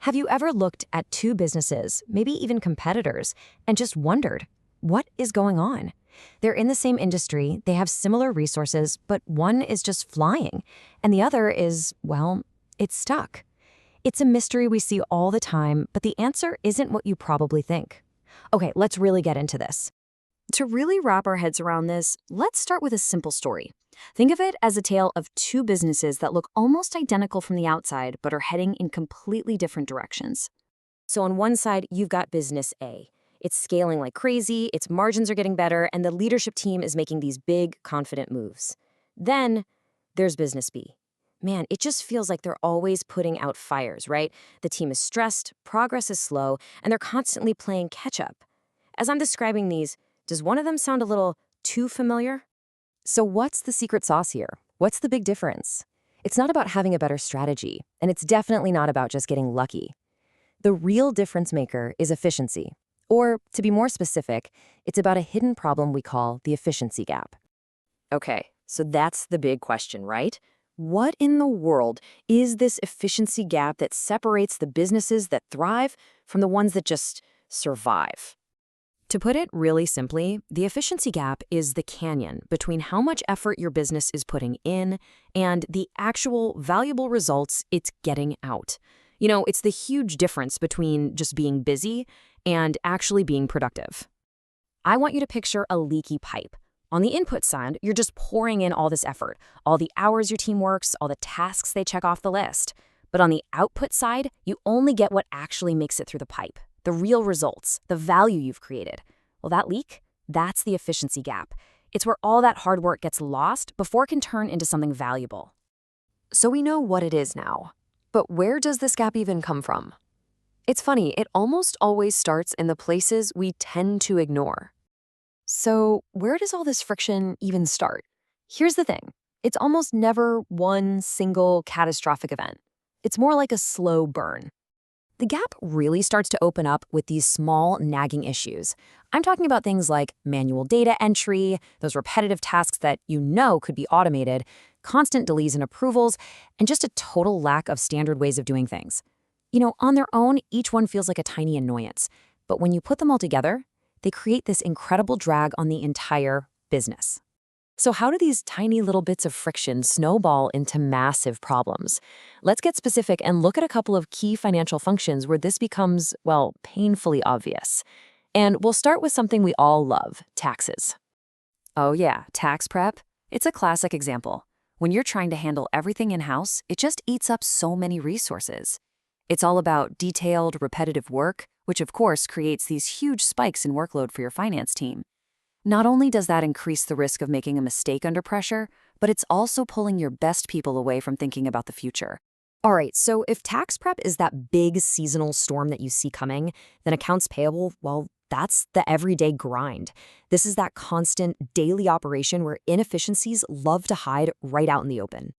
Have you ever looked at two businesses, maybe even competitors, and just wondered, what is going on? They're in the same industry, they have similar resources, but one is just flying, and the other is, well, it's stuck. It's a mystery we see all the time, but the answer isn't what you probably think. Okay, let's really get into this. To really wrap our heads around this, let's start with a simple story. Think of it as a tale of two businesses that look almost identical from the outside, but are heading in completely different directions. So on one side, you've got business A. It's scaling like crazy, its margins are getting better, and the leadership team is making these big, confident moves. Then there's business B. Man, it just feels like they're always putting out fires, right? The team is stressed, progress is slow, and they're constantly playing catch-up. As I'm describing these, does one of them sound a little too familiar? So what's the secret sauce here? What's the big difference? It's not about having a better strategy, and it's definitely not about just getting lucky. The real difference maker is efficiency. Or, to be more specific, it's about a hidden problem we call the efficiency gap. Okay, so that's the big question, right? What in the world is this efficiency gap that separates the businesses that thrive from the ones that just survive? To put it really simply, the efficiency gap is the canyon between how much effort your business is putting in and the actual valuable results it's getting out. You know, it's the huge difference between just being busy and actually being productive. I want you to picture a leaky pipe. On the input side, you're just pouring in all this effort, all the hours your team works, all the tasks they check off the list. But on the output side, you only get what actually makes it through the pipe. The real results, the value you've created. Well, that leak, that's the efficiency gap. It's where all that hard work gets lost before it can turn into something valuable. So we know what it is now. But where does this gap even come from? It's funny, it almost always starts in the places we tend to ignore. So where does all this friction even start? Here's the thing. It's almost never one single catastrophic event. It's more like a slow burn. The gap really starts to open up with these small, nagging issues. I'm talking about things like manual data entry, those repetitive tasks that you know could be automated, constant delays in approvals, and just a total lack of standard ways of doing things. You know, on their own, each one feels like a tiny annoyance. But when you put them all together, they create this incredible drag on the entire business. So how do these tiny little bits of friction snowball into massive problems? Let's get specific and look at a couple of key financial functions where this becomes, well, painfully obvious. And we'll start with something we all love, taxes. Oh yeah, tax prep. It's a classic example. When you're trying to handle everything in-house, it just eats up so many resources. It's all about detailed, repetitive work, which of course creates these huge spikes in workload for your finance team. Not only does that increase the risk of making a mistake under pressure, but it's also pulling your best people away from thinking about the future. All right, so if tax prep is that big seasonal storm that you see coming, then accounts payable, well, that's the everyday grind. This is that constant daily operation where inefficiencies love to hide right out in the open.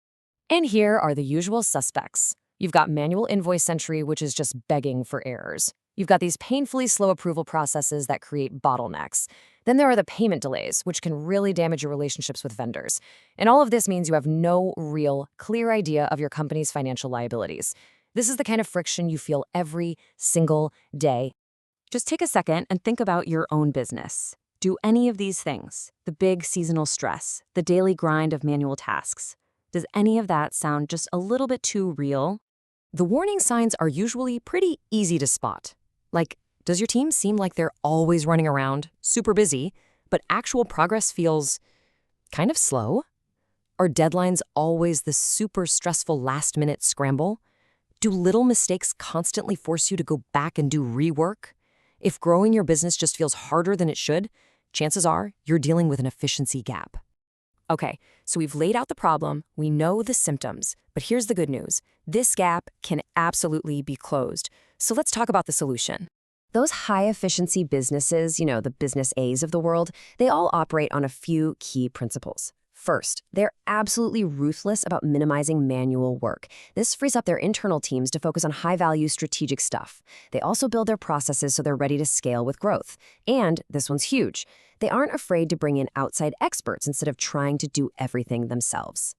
And here are the usual suspects. You've got manual invoice entry, which is just begging for errors. You've got these painfully slow approval processes that create bottlenecks. Then there are the payment delays, which can really damage your relationships with vendors. And all of this means you have no real, clear idea of your company's financial liabilities. This is the kind of friction you feel every single day. Just take a second and think about your own business. Do any of these things, the big seasonal stress, the daily grind of manual tasks, does any of that sound just a little bit too real? The warning signs are usually pretty easy to spot. Like, does your team seem like they're always running around, super busy, but actual progress feels kind of slow? Are deadlines always the super stressful last-minute scramble? Do little mistakes constantly force you to go back and do rework? If growing your business just feels harder than it should, chances are you're dealing with an efficiency gap. Okay, so we've laid out the problem, we know the symptoms, but here's the good news. This gap can absolutely be closed. So let's talk about the solution. Those high-efficiency businesses, the business A's of the world, they all operate on a few key principles. First, they're absolutely ruthless about minimizing manual work. This frees up their internal teams to focus on high-value strategic stuff. They also build their processes so they're ready to scale with growth. And this one's huge. They aren't afraid to bring in outside experts instead of trying to do everything themselves.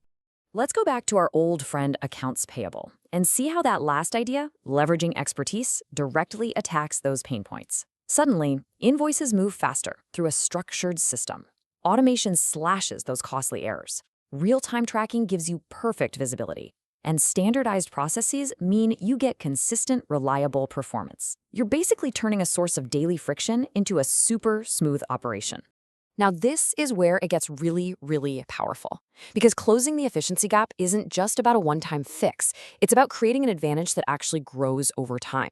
Let's go back to our old friend accounts payable. And see how that last idea, leveraging expertise, directly attacks those pain points. Suddenly, invoices move faster through a structured system. Automation slashes those costly errors. Real-time tracking gives you perfect visibility. And standardized processes mean you get consistent, reliable performance. You're basically turning a source of daily friction into a super smooth operation. Now, this is where it gets really, really powerful. Because closing the efficiency gap isn't just about a one-time fix. It's about creating an advantage that actually grows over time.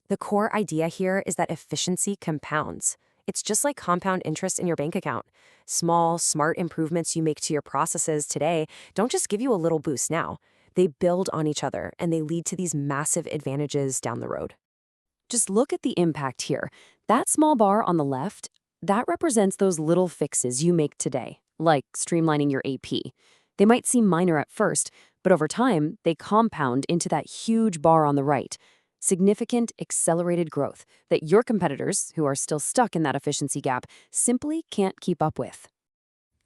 The core idea here is that efficiency compounds. It's just like compound interest in your bank account. Small, smart improvements you make to your processes today don't just give you a little boost now. They build on each other, and they lead to these massive advantages down the road. Just look at the impact here. That small bar on the left, that represents those little fixes you make today, like streamlining your AP. They might seem minor at first, but over time, they compound into that huge bar on the right. Significant, accelerated growth that your competitors, who are still stuck in that efficiency gap, simply can't keep up with.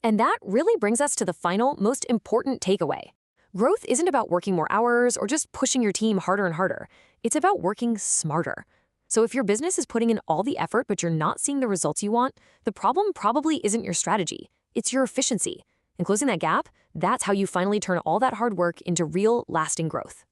And that really brings us to the final, most important takeaway. Growth isn't about working more hours or just pushing your team harder and harder. It's about working smarter. So if your business is putting in all the effort but you're not seeing the results you want, the problem probably isn't your strategy. It's your efficiency. And closing that gap, that's how you finally turn all that hard work into real, lasting growth.